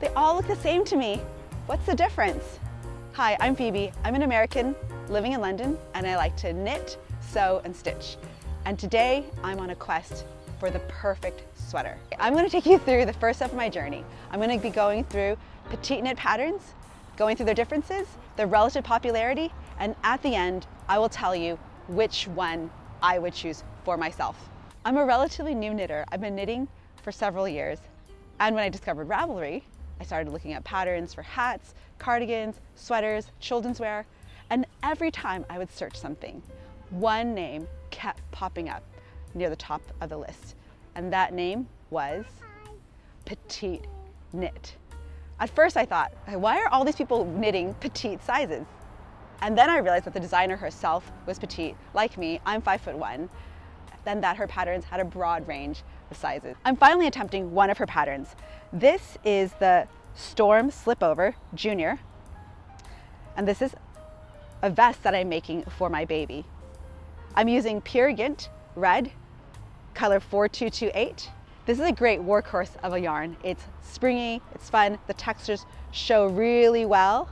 They all look the same to me. What's the difference? Hi, I'm Phoebe. I'm an American living in London, and I like to knit, sew, and stitch. And today I'm on a quest for the perfect sweater. I'm going to take you through the first step of my journey. I'm going to be going through Petite Knit patterns, going through their differences, their relative popularity, and at the end, I will tell you which one I would choose for myself. I'm a relatively new knitter. I've been knitting for several years, and when I discovered Ravelry, I started looking at patterns for hats, cardigans, sweaters, children's wear, and every time I would search something, one name kept popping up near the top of the list, and that name was Petite Knit. At first I thought, why are all these people knitting petite sizes? And then I realized that the designer herself was petite. Like me, I'm 5'1", then that her patterns had a broad range of sizes. I'm finally attempting one of her patterns. This is the Storm Slipover Jr. And this is a vest that I'm making for my baby. I'm using Peer Gynt Red, color 4228. This is a great workhorse of a yarn. It's springy, it's fun, the textures show really well.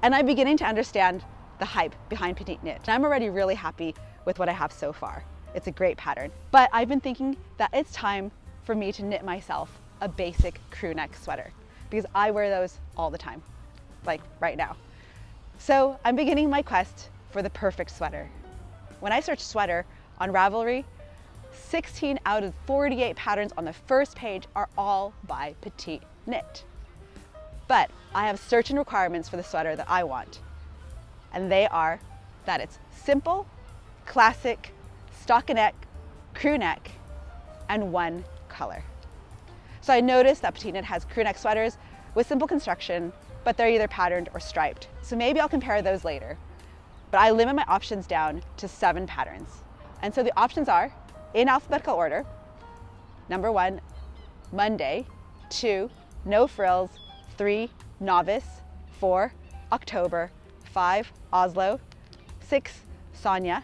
And I'm beginning to understand the hype behind Petite Knit. And I'm already really happy with what I have so far. It's a great pattern. But I've been thinking that it's time for me to knit myself a basic crew neck sweater because I wear those all the time, like right now. So I'm beginning my quest for the perfect sweater. When I search sweater on Ravelry, 16 out of 48 patterns on the first page are all by Petite Knit. But I have certain requirements for the sweater that I want. And they are that it's simple, classic, stockinette, crew neck, and one color. So I noticed that Petite Knit has crew neck sweaters with simple construction, but they're either patterned or striped. So maybe I'll compare those later. But I limit my options down to 7 patterns. And so the options are, in alphabetical order, number 1, Monday, 2, no frills, 3, novice, 4, October, 5, Oslo, 6, Sonia,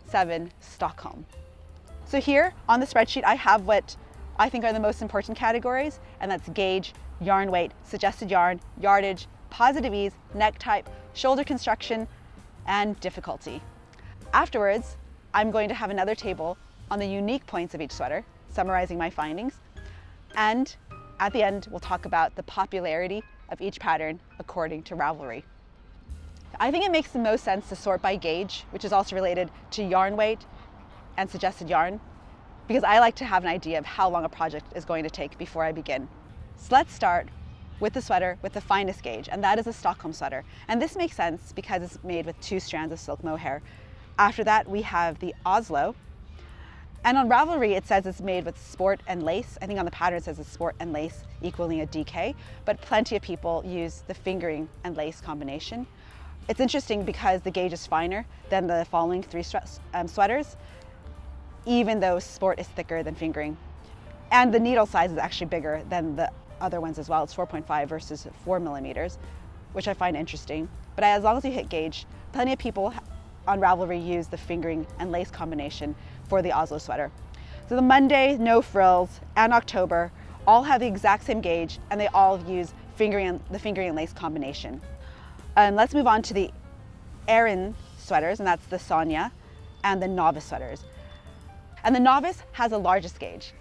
7, Stockholm. So here on the spreadsheet, I have what I think are the most important categories, and that's gauge, yarn weight, suggested yarn, yardage, positive ease, neck type, shoulder construction, and difficulty. Afterwards, I'm going to have another table on the unique points of each sweater, summarizing my findings. And at the end, we'll talk about the popularity of each pattern according to Ravelry. I think it makes the most sense to sort by gauge, which is also related to yarn weight and suggested yarn, because I like to have an idea of how long a project is going to take before I begin. So let's start with the sweater with the finest gauge, and that is a Stockholm sweater. And this makes sense because it's made with 2 strands of silk mohair. After that, we have the Oslo. And on Ravelry, it says it's made with sport and lace. I think on the pattern it says it's sport and lace equaling a DK, but plenty of people use the fingering and lace combination. It's interesting because the gauge is finer than the following 3 sweaters, even though sport is thicker than fingering. And the needle size is actually bigger than the other ones as well. It's 4.5 versus 4 millimeters, which I find interesting. But as long as you hit gauge, plenty of people on Ravelry use the fingering and lace combination for the Oslo sweater. So the Monday, no frills, and October all have the exact same gauge, and they all use the fingering and lace combination. And let's move on to the Erin sweaters, and that's the Sonia and the novice sweaters. And the novice has the largest gauge.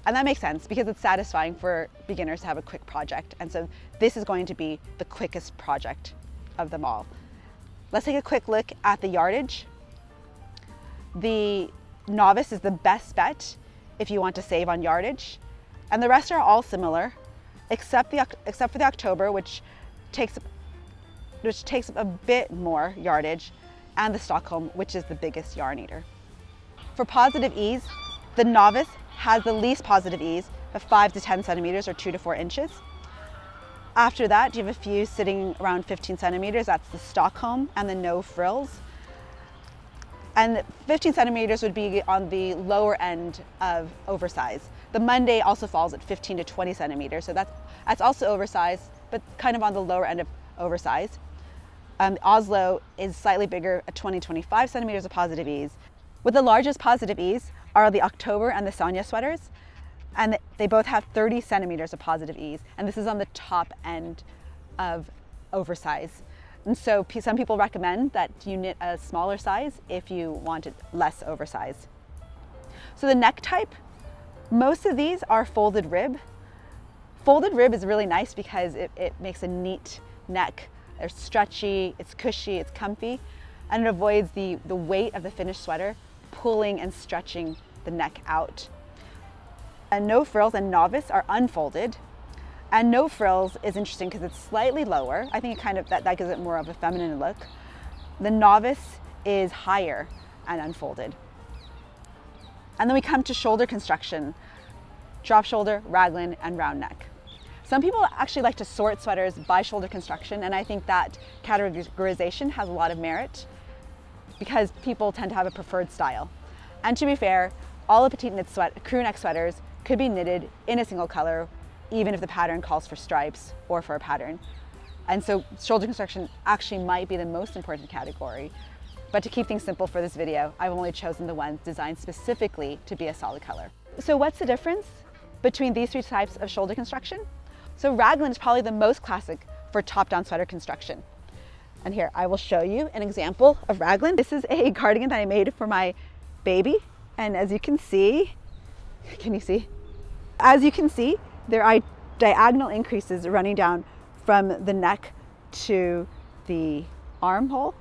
And that makes sense because it's satisfying for beginners to have a quick project. And so this is going to be the quickest project of them all. Let's take a quick look at the yardage. The novice is the best bet if you want to save on yardage. And the rest are all similar, except for the October, which takes a bit more yardage, and the Stockholm, which is the biggest yarn eater. For positive ease, the novice has the least positive ease of 5 to 10 centimeters or 2 to 4 inches. After that, you have a few sitting around 15 centimeters. That's the Stockholm and the no frills. And 15 centimeters would be on the lower end of oversize. The Monday also falls at 15 to 20 centimeters. So that's also oversized, but kind of on the lower end of oversized. The Oslo is slightly bigger at 20-25 centimeters of positive ease. With the largest positive ease are the October and the Sonia sweaters. And they both have 30 centimeters of positive ease, and this is on the top end of oversize. And so some people recommend that you knit a smaller size if you want it less oversized. So the neck type, most of these are folded rib. Folded rib is really nice because it makes a neat neck. They're stretchy, it's cushy, it's comfy, and it avoids the weight of the finished sweater pulling and stretching the neck out. And no frills and novice are unfolded. And no frills is interesting because it's slightly lower. I think it kind of, that gives it more of a feminine look. The novice is higher and unfolded. And then we come to shoulder construction, drop shoulder, raglan, and round neck. Some people actually like to sort sweaters by shoulder construction, and I think that categorization has a lot of merit because people tend to have a preferred style. And to be fair, all of Petite Knit crew neck sweaters could be knitted in a single color, even if the pattern calls for stripes or for a pattern. And so shoulder construction actually might be the most important category. But to keep things simple for this video, I've only chosen the ones designed specifically to be a solid color. So what's the difference between these three types of shoulder construction? So raglan is probably the most classic for top-down sweater construction. And here, I will show you an example of raglan. This is a cardigan that I made for my baby. And as you can see, can you see? As you can see, there are diagonal increases running down from the neck to the armhole.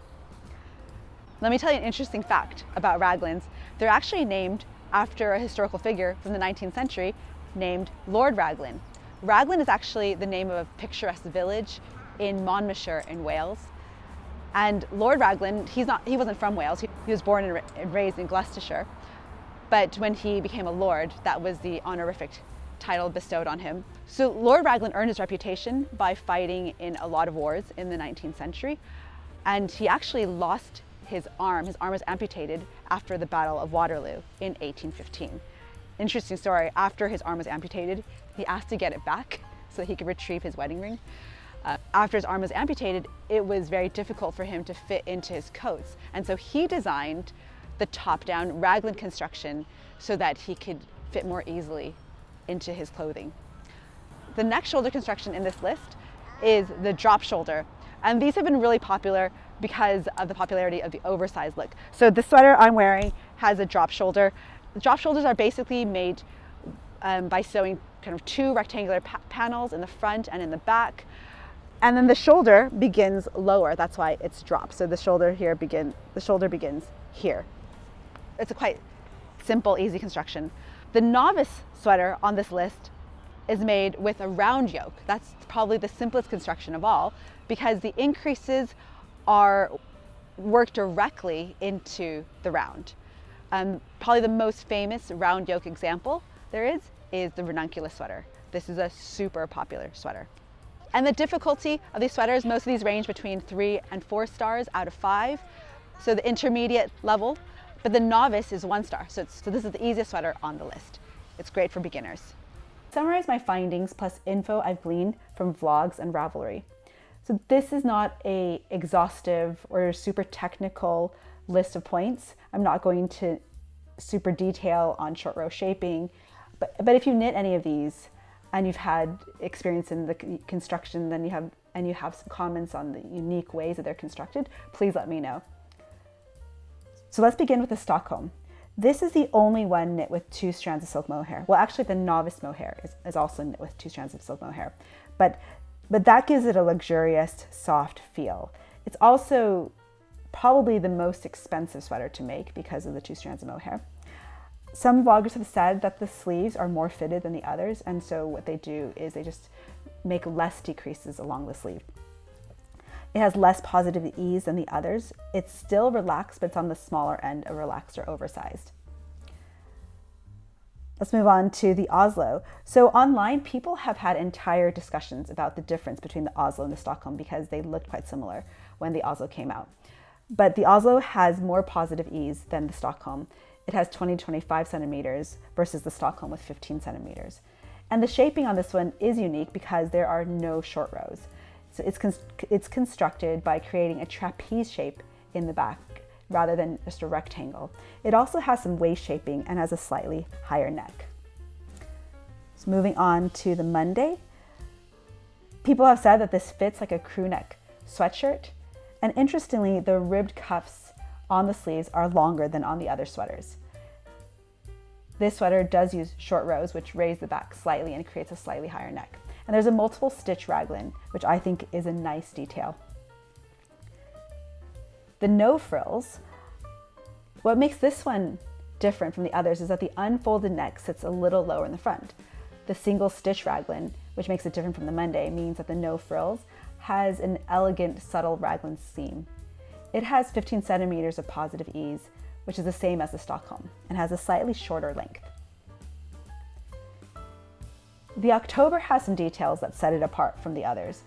Let me tell you an interesting fact about raglans. They're actually named after a historical figure from the 19th century named Lord Raglan. Raglan is actually the name of a picturesque village in Monmouthshire in Wales. And Lord Raglan, he wasn't from Wales, he was born and raised in Gloucestershire. But when he became a lord, that was the honorific title bestowed on him. So Lord Raglan earned his reputation by fighting in a lot of wars in the 19th century. And he actually lost his arm. His arm was amputated after the Battle of Waterloo in 1815. Interesting story, after his arm was amputated, he asked to get it back so that he could retrieve his wedding ring. After his arm was amputated, it was very difficult for him to fit into his coats. And so he designed the top-down raglan construction so that he could fit more easily into his clothing. The next shoulder construction in this list is the drop shoulder. And these have been really popular because of the popularity of the oversized look. So the sweater I'm wearing has a drop shoulder. The drop shoulders are basically made by sewing kind of two rectangular panels in the front and in the back. And then the shoulder begins lower. That's why it's dropped. So the shoulder begins here. It's a quite simple, easy construction. The novice sweater on this list is made with a round yoke. That's probably the simplest construction of all because the increases are worked directly into the round. Probably the most famous round yoke example there is the ranunculus sweater. This is a super popular sweater. And the difficulty of these sweaters, most of these range between 3 and 4 stars out of 5. So the intermediate level, but the novice is 1 star. So this is the easiest sweater on the list. It's great for beginners. Summarize my findings plus info I've gleaned from vlogs and Ravelry. So this is not a exhaustive or super technical list of points. I'm not going to super detail on short row shaping, but if you knit any of these and you've had experience in the construction, then you have some comments on the unique ways that they're constructed, please let me know. So let's begin with the Stockholm. This is the only one knit with 2 strands of silk mohair. Well, actually the novice mohair is also knit with 2 strands of silk mohair, but that gives it a luxurious, soft feel. It's also probably the most expensive sweater to make because of the 2 strands of mohair. Some vloggers have said that the sleeves are more fitted than the others, and so what they do is they just make less decreases along the sleeve. It has less positive ease than the others. It's still relaxed, but it's on the smaller end of relaxed or oversized. Let's move on to the Oslo. So online, people have had entire discussions about the difference between the Oslo and the Stockholm because they looked quite similar when the Oslo came out. But the Oslo has more positive ease than the Stockholm. It has 20-25 centimeters versus the Stockholm with 15 centimeters. And the shaping on this one is unique because there are no short rows. So it's constructed by creating a trapeze shape in the back rather than just a rectangle. It also has some waist shaping and has a slightly higher neck. So moving on to the Monday. People have said that this fits like a crew neck sweatshirt. And interestingly, the ribbed cuffs on the sleeves are longer than on the other sweaters. This sweater does use short rows, which raise the back slightly and creates a slightly higher neck. And there's a multiple stitch raglan, which I think is a nice detail. The no frills, what makes this one different from the others is that the unfolded neck sits a little lower in the front. The single stitch raglan, which makes it different from the Monday, means that the no frills has an elegant, subtle raglan seam. It has 15 centimeters of positive ease, which is the same as the Stockholm, and has a slightly shorter length. The October has some details that set it apart from the others.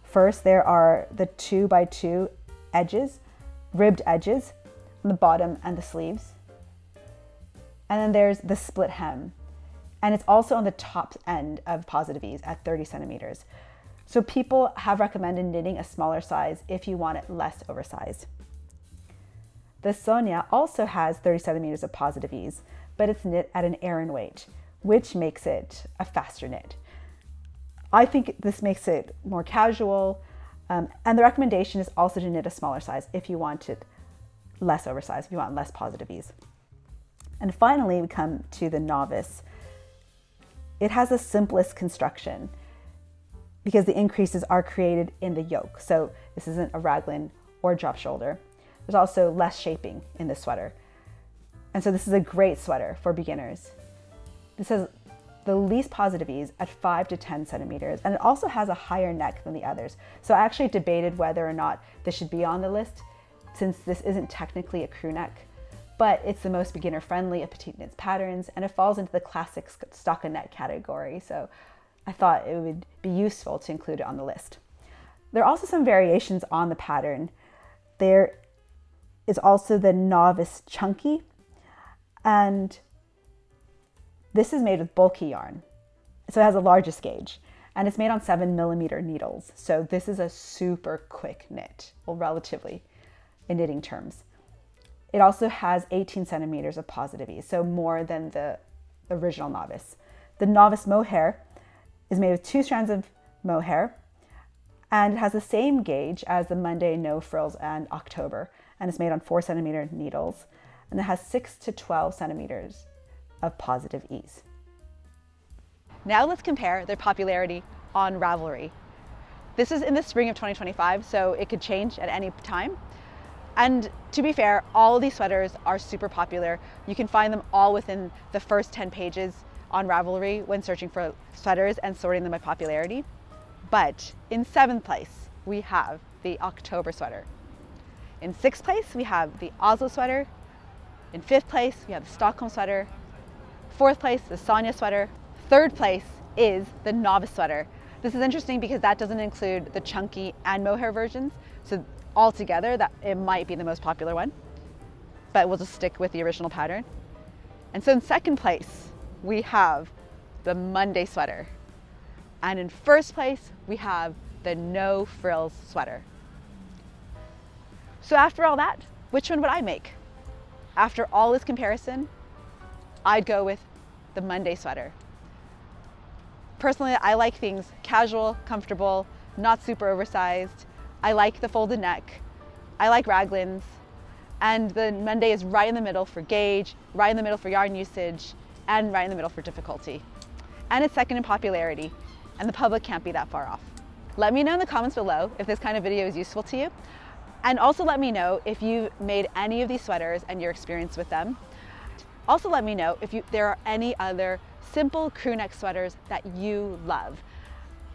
First, there are the 2x2 edges, ribbed edges on the bottom and the sleeves. And then there's the split hem. And it's also on the top end of positive ease at 30 centimeters. So people have recommended knitting a smaller size if you want it less oversized. The Sonia also has 30 centimeters of positive ease, but it's knit at an Aran weight, which makes it a faster knit. I think this makes it more casual, and the recommendation is also to knit a smaller size if you want it less oversized, if you want less positive ease. And finally, we come to the Novice. It has the simplest construction because the increases are created in the yoke. So this isn't a raglan or drop shoulder. There's also less shaping in this sweater. And so this is a great sweater for beginners. This has the least positive ease at 5 to 10 centimeters, and it also has a higher neck than the others. So I actually debated whether or not this should be on the list, since this isn't technically a crew neck, but it's the most beginner friendly of Petite Knit's patterns, and it falls into the classic stockinette category. So I thought it would be useful to include it on the list. There are also some variations on the pattern. There is also the Novice Chunky, and this is made with bulky yarn. So it has the largest gauge, and it's made on 7mm needles. So this is a super quick knit, well, relatively in knitting terms. It also has 18 centimeters of positive ease, so more than the original Novice. The Novice mohair is made with 2 strands of mohair, and it has the same gauge as the Monday No Frills and October, and it's made on 4cm needles, and it has 6 to 12 centimeters of positive ease. Now let's compare their popularity on Ravelry. This is in the spring of 2025, so it could change at any time. And to be fair, all of these sweaters are super popular. You can find them all within the first 10 pages on Ravelry when searching for sweaters and sorting them by popularity. But in 7th place, we have the October sweater. In 6th place, we have the Oslo sweater. In 5th place, we have the Stockholm sweater. 4th place, the Sonia sweater. 3rd place is the Novice sweater. This is interesting because that doesn't include the chunky and mohair versions. So altogether, that it might be the most popular one, but we'll just stick with the original pattern. And so in 2nd place, we have the Monday sweater. And in 1st place, we have the No Frills sweater. So after all that, which one would I make? After all this comparison, I'd go with the Monday sweater. Personally, I like things casual, comfortable, not super oversized. I like the folded neck. I like raglans. And the Monday is right in the middle for gauge, right in the middle for yarn usage, and right in the middle for difficulty. And it's 2nd in popularity, and the public can't be that far off. Let me know in the comments below if this kind of video is useful to you. And also let me know if you've made any of these sweaters and your experience with them. Also let me know if there are any other simple crew neck sweaters that you love.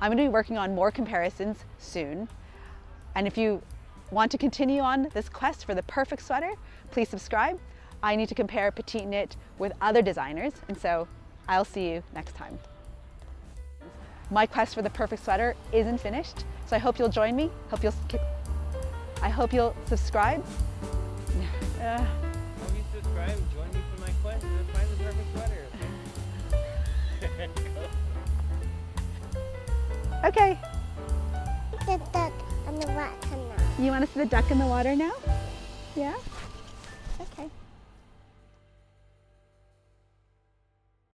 I'm going to be working on more comparisons soon. And if you want to continue on this quest for the perfect sweater, please subscribe. I need to compare Petite Knit with other designers, and so I'll see you next time. My quest for the perfect sweater isn't finished, so I hope you'll join me. I hope you'll subscribe. Hope you subscribe and join me for my quest to find the perfect sweater. Okay. The duck on the water now. You want to see the duck in the water now? Yeah?